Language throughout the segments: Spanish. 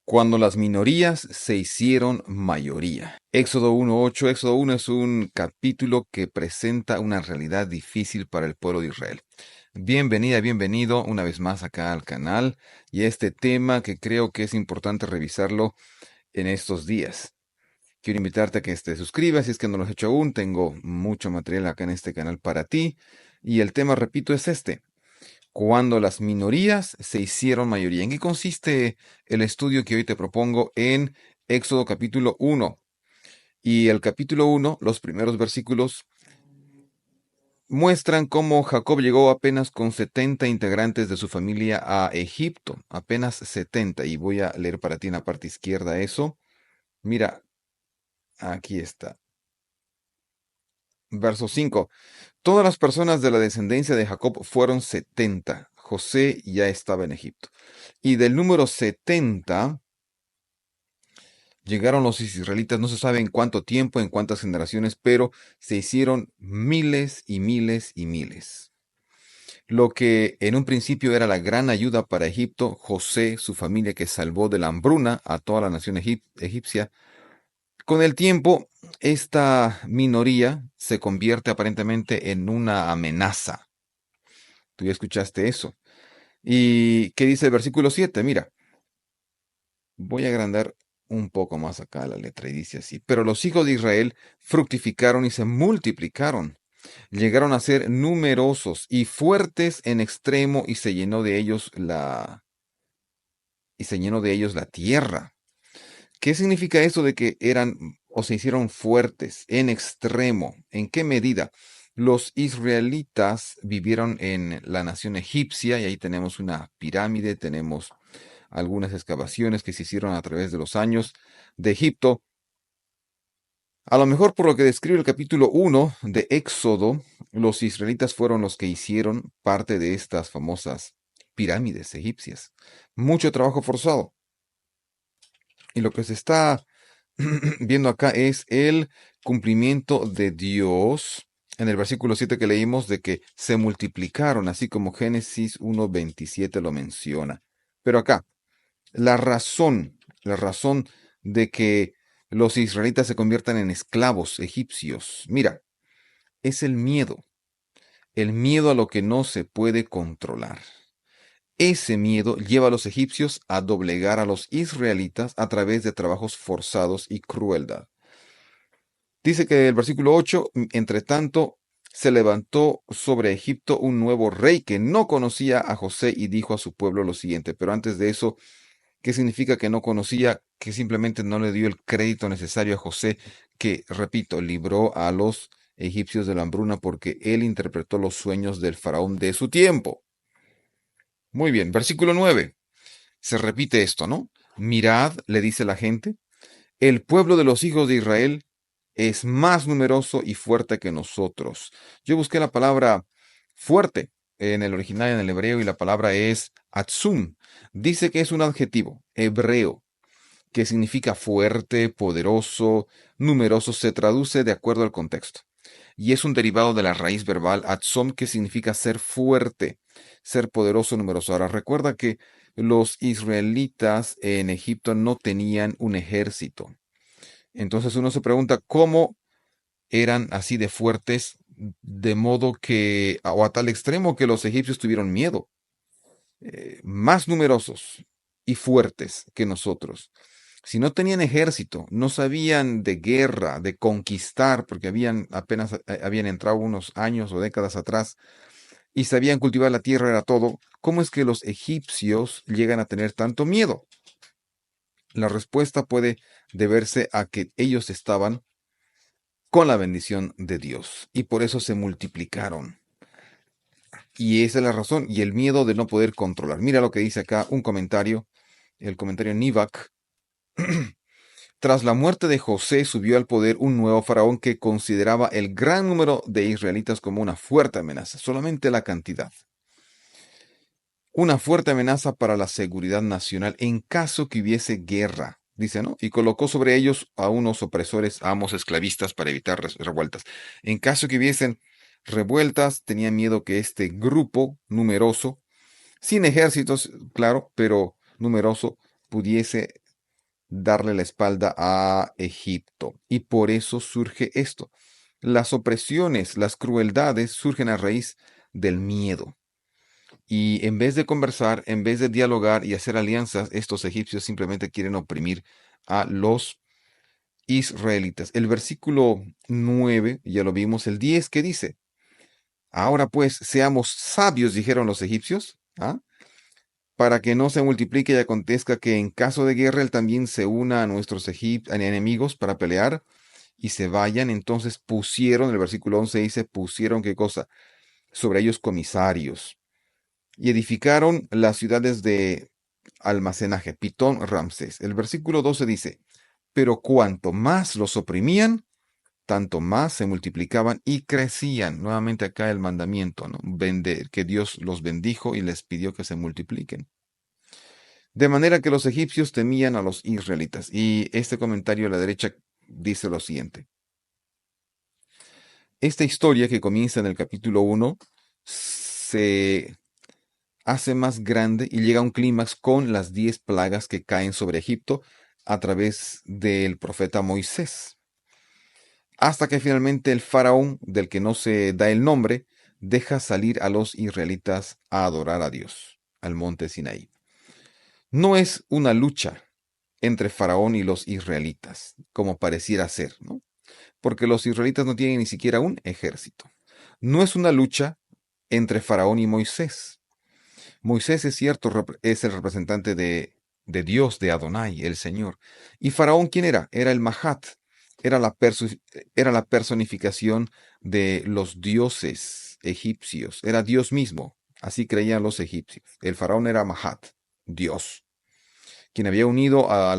Cuando las minorías se hicieron mayoría. Éxodo 1:8. Éxodo 1 es un capítulo que presenta una realidad difícil para el pueblo de Israel. Bienvenida, bienvenido una vez más acá al canal y este tema que creo que es importante revisarlo en estos días. Quiero invitarte a que te suscribas si es que no lo has hecho aún. Tengo mucho material acá en este canal para ti. Y el tema, repito, es este: cuando las minorías se hicieron mayoría. ¿En qué consiste el estudio que hoy te propongo en Éxodo capítulo 1? Y el capítulo 1, los primeros versículos, muestran cómo Jacob llegó apenas con 70 integrantes de su familia a Egipto. Apenas 70. Y voy a leer para ti en la parte izquierda eso. Mira, aquí está. Verso 5. Todas las personas de la descendencia de Jacob fueron 70. José ya estaba en Egipto. Y del número 70 llegaron los israelitas, no se sabe en cuánto tiempo, en cuántas generaciones, pero se hicieron miles y miles y miles. Lo que en un principio era la gran ayuda para Egipto, José, su familia que salvó de la hambruna a toda la nación egipcia, con el tiempo esta minoría se convierte aparentemente en una amenaza. Tú ya escuchaste eso. ¿Y qué dice el versículo 7? Mira, voy a agrandar un poco más acá la letra y dice así: pero los hijos de Israel fructificaron y se multiplicaron, llegaron a ser numerosos y fuertes en extremo y se llenó de ellos la tierra. ¿Qué significa eso de que eran o se hicieron fuertes en extremo? ¿En qué medida? Los israelitas vivieron en la nación egipcia y ahí tenemos una pirámide, tenemos algunas excavaciones que se hicieron a través de los años de Egipto. A lo mejor por lo que describe el capítulo 1 de Éxodo, los israelitas fueron los que hicieron parte de estas famosas pirámides egipcias. Mucho trabajo forzado. Y lo que se está viendo acá es el cumplimiento de Dios en el versículo 7 que leímos, de que se multiplicaron, así como Génesis 1:27 lo menciona. Pero acá, la razón de que los israelitas se conviertan en esclavos egipcios, mira, es el miedo a lo que no se puede controlar. Ese miedo lleva a los egipcios a doblegar a los israelitas a través de trabajos forzados y crueldad. Dice que el versículo 8, entre tanto, se levantó sobre Egipto un nuevo rey que no conocía a José y dijo a su pueblo lo siguiente. Pero antes de eso, ¿qué significa que no conocía? Que simplemente no le dio el crédito necesario a José, que, repito, libró a los egipcios de la hambruna porque él interpretó los sueños del faraón de su tiempo. Muy bien, versículo 9. Se repite esto, ¿no? Mirad, le dice la gente, el pueblo de los hijos de Israel es más numeroso y fuerte que nosotros. Yo busqué la palabra fuerte en el original, en el hebreo, y la palabra es atzum. Dice que es un adjetivo hebreo que significa fuerte, poderoso, numeroso. Se traduce de acuerdo al contexto. Y es un derivado de la raíz verbal atzom, que significa ser fuerte, ser poderoso, numeroso. Ahora recuerda que los israelitas en Egipto no tenían un ejército. Entonces uno se pregunta cómo eran así de fuertes, de modo que, o a tal extremo que los egipcios tuvieron miedo, más numerosos y fuertes que nosotros. Si no tenían ejército, no sabían de guerra, de conquistar, porque habían entrado unos años o décadas atrás y sabían cultivar la tierra, era todo, ¿cómo es que los egipcios llegan a tener tanto miedo? La respuesta puede deberse a que ellos estaban con la bendición de Dios y por eso se multiplicaron. Y esa es la razón y el miedo de no poder controlar. Mira lo que dice acá un comentario, el comentario Nivak. Tras la muerte de José subió al poder un nuevo faraón que consideraba el gran número de israelitas como una fuerte amenaza, solamente la cantidad. Una fuerte amenaza para la seguridad nacional en caso que hubiese guerra, dice, ¿no? Y colocó sobre ellos a unos opresores, amos esclavistas para evitar revueltas. En caso que hubiesen revueltas, tenía miedo que este grupo numeroso, sin ejércitos, claro, pero numeroso, pudiese darle la espalda a Egipto. Y por eso surge esto. Las opresiones, las crueldades surgen a raíz del miedo. Y en vez de conversar, en vez de dialogar y hacer alianzas, estos egipcios simplemente quieren oprimir a los israelitas. El versículo 9, ya lo vimos, el 10, ¿qué dice? Ahora pues, seamos sabios, dijeron los egipcios, ¿ah? Para que no se multiplique y acontezca que en caso de guerra él también se una a nuestros enemigos para pelear y se vayan. Entonces pusieron, el versículo 11 dice, pusieron qué cosa, sobre ellos comisarios y edificaron las ciudades de almacenaje, Pitón, Ramsés. El versículo 12 dice, pero cuanto más los oprimían, tanto más se multiplicaban y crecían. Nuevamente acá el mandamiento, ¿no? Que Dios los bendijo y les pidió que se multipliquen. De manera que los egipcios temían a los israelitas. Y este comentario a la derecha dice lo siguiente. Esta historia que comienza en el capítulo 1 se hace más grande y llega a un clímax con las 10 plagas que caen sobre Egipto a través del profeta Moisés. Hasta que finalmente el faraón, del que no se da el nombre, deja salir a los israelitas a adorar a Dios, al monte Sinaí. No es una lucha entre faraón y los israelitas, como pareciera ser, ¿no? Porque los israelitas no tienen ni siquiera un ejército. No es una lucha entre faraón y Moisés. Moisés es cierto, es el representante de Dios, de Adonai, el Señor. ¿Y Faraón quién era? Era el Mahat, era era la personificación de los dioses egipcios, era Dios mismo, así creían los egipcios. El Faraón era Mahat, Dios, quien había unido a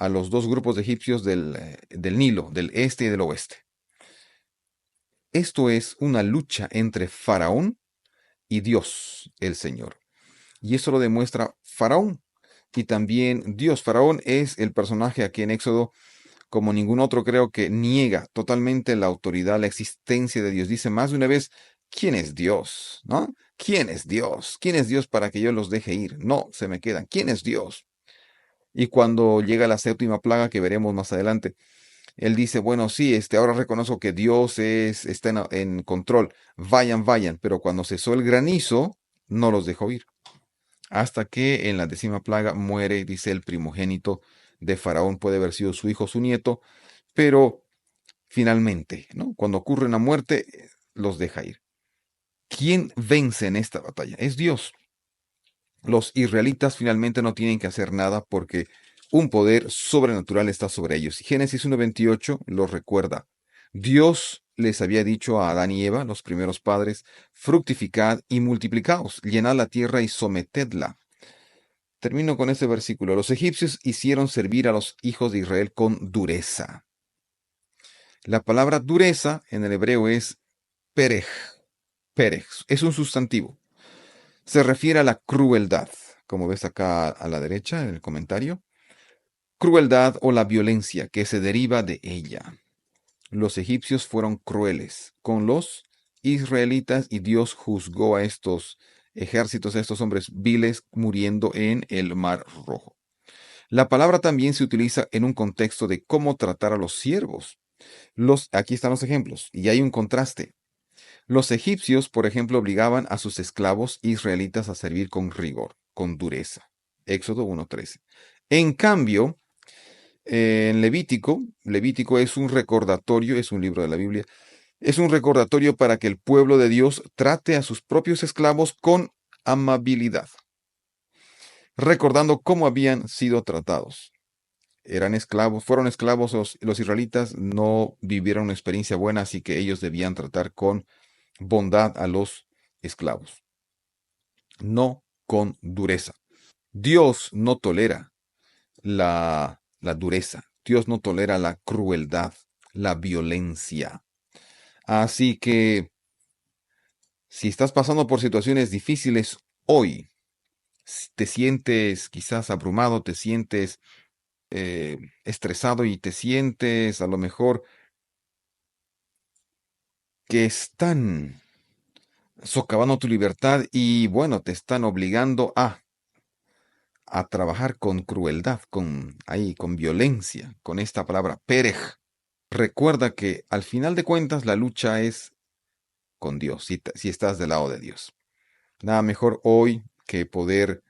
los dos grupos de egipcios del Nilo, del este y del oeste. Esto es una lucha entre Faraón y Dios, el Señor. Y eso lo demuestra Faraón y también Dios. Faraón es el personaje aquí en Éxodo, como ningún otro, creo que niega totalmente la autoridad, la existencia de Dios. Dice más de una vez, ¿quién es Dios? ¿No? ¿Quién es Dios? ¿Quién es Dios para que yo los deje ir? No, se me quedan. ¿Quién es Dios? Y cuando llega la séptima plaga que veremos más adelante, él dice, bueno, sí, ahora reconozco que Dios está en control. Vayan, vayan. Pero cuando cesó el granizo, no los dejó ir hasta que en la 10ª plaga muere, dice el primogénito de Faraón, puede haber sido su hijo, su nieto, pero finalmente, ¿no? Cuando ocurre una muerte, los deja ir. ¿Quién vence en esta batalla? Es Dios. Los israelitas finalmente no tienen que hacer nada porque un poder sobrenatural está sobre ellos. Génesis 1:28 los recuerda. Dios les había dicho a Adán y Eva, los primeros padres, fructificad y multiplicaos, llenad la tierra y sometedla. Termino con este versículo. Los egipcios hicieron servir a los hijos de Israel con dureza. La palabra dureza en el hebreo es perej. Perej. Es un sustantivo. Se refiere a la crueldad, como ves acá a la derecha en el comentario. Crueldad o la violencia que se deriva de ella. Los egipcios fueron crueles con los israelitas y Dios juzgó a estos ejércitos, a estos hombres viles, muriendo en el Mar Rojo. La palabra también se utiliza en un contexto de cómo tratar a los siervos. Aquí están los ejemplos, y hay un contraste. Los egipcios, por ejemplo, obligaban a sus esclavos israelitas a servir con rigor, con dureza. Éxodo 1:13. En cambio, en Levítico es un recordatorio, es un libro de la Biblia, es un recordatorio para que el pueblo de Dios trate a sus propios esclavos con amabilidad, recordando cómo habían sido tratados. Eran esclavos, fueron esclavos los israelitas, no vivieron una experiencia buena, así que ellos debían tratar con bondad a los esclavos, no con dureza. Dios no tolera la dureza, Dios no tolera la crueldad, la violencia. Así que si estás pasando por situaciones difíciles hoy, si te sientes quizás abrumado, te sientes estresado y te sientes a lo mejor que están socavando tu libertad y bueno, te están obligando a a trabajar con crueldad, con violencia, con esta palabra perej. Recuerda que al final de cuentas la lucha es con Dios, si estás del lado de Dios. Nada mejor hoy que poder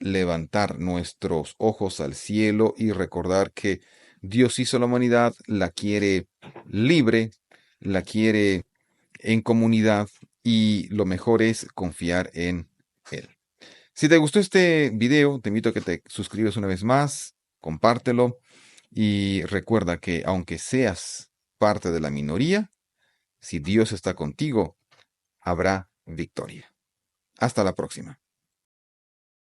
levantar nuestros ojos al cielo y recordar que Dios hizo la humanidad, la quiere libre, la quiere en comunidad y lo mejor es confiar en Él. Si te gustó este video, te invito a que te suscribas una vez más, compártelo y recuerda que aunque seas parte de la minoría, si Dios está contigo, habrá victoria. Hasta la próxima.